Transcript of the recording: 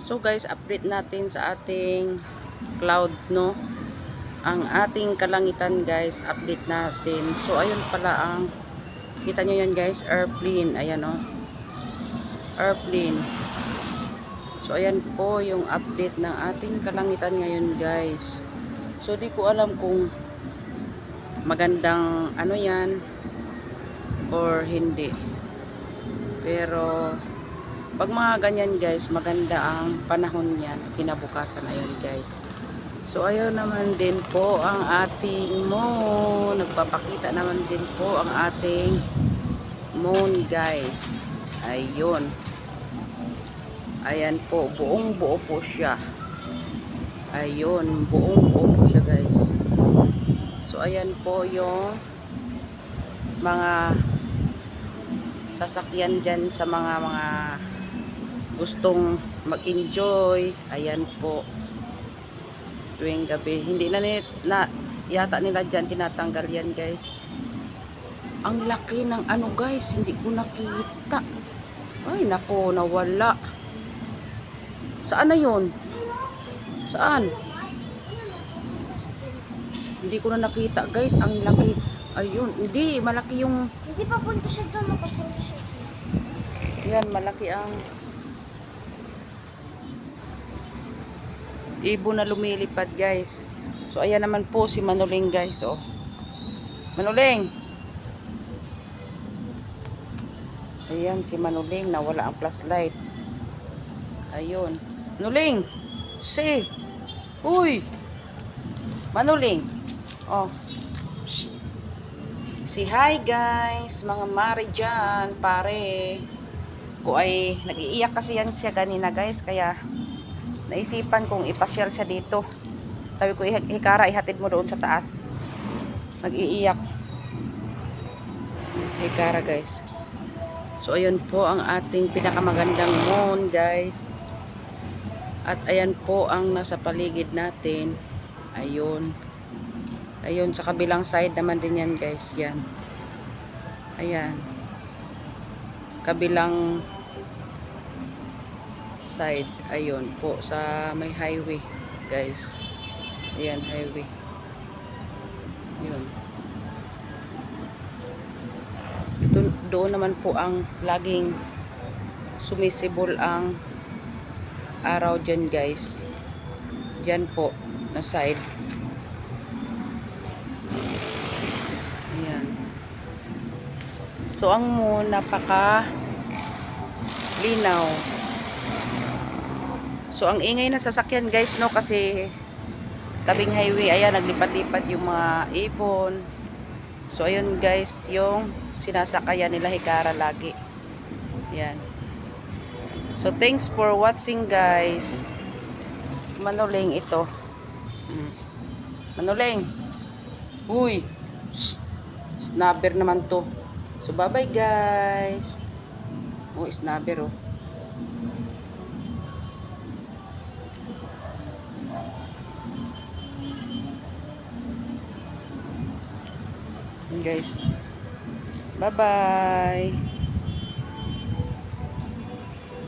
So guys, update natin sa ating cloud, no? Ang ating kalangitan guys, update natin. So ayun pala ang, kita nyo yan guys, airplane. Ayan o. Airplane. So ayan po yung update ng ating kalangitan ngayon guys. So di ko alam kung magandang ano yan or hindi. Pero pag mga ganyan guys, maganda ang panahon yan, kinabukasan na yun guys. So ayun naman din po ang ating moon. Nagpapakita naman din po ang ating moon guys. Ayun. Ayan po, buong buo po siya. Ayun, buong buo po siya guys. So ayan po yung mga sasakyan dyan sa mga gustong mag-enjoy. Ayan po, tuwing gabi. Hindi na yata nila dyan tinatanggal yan guys. Ang laki ng ano guys, hindi ko nakita. Ay nako, nawala. Saan na yun? Saan? Hindi ko na nakita guys, ang laki. Ayun, hindi, malaki yung... Hindi pa punta siya doon, nakapunta siya. Yan, malaki ang ibon na lumilipad guys. So ayan naman po si Manuling guys. Oh, Manuling. Ayan si Manuling, nawala ang flashlight. Ayun, Manuling. Si. Uy. Manuling. Oh. Shh. Si hi guys, mga mare dyan, pare. Ko ay nag-iiyak kasi yan siya kanina guys, kaya naisipan kong ipasyal siya dito. Sabi ko, Hikara, ihatid mo doon sa taas. Nag-iiyak si Hikara guys. So ayun po ang ating pinakamagandang moon guys. At ayan po ang nasa paligid natin. Ayun. Ayun, sa kabilang side naman din yan guys. Yan. Ayan. Kabilang side. Ayun po, sa may highway guys. Ayan, highway. Yun. Ito, doon naman po ang laging sumisibol ang araw dyan guys. Dyan po, na side. Ayan. So, ang moon, napaka linaw. So, ang ingay na sasakyan guys, no, kasi tabing highway, ayan, naglipad-lipad yung mga ibon. So, ayun guys, yung sinasakayan nila Hikara lagi. Ayan. So, thanks for watching guys. Si Manuling ito. Manuling. Uy. Shh. Snabber naman to. So, bye-bye guys. Oh, snabber oh. Guys, bye bye.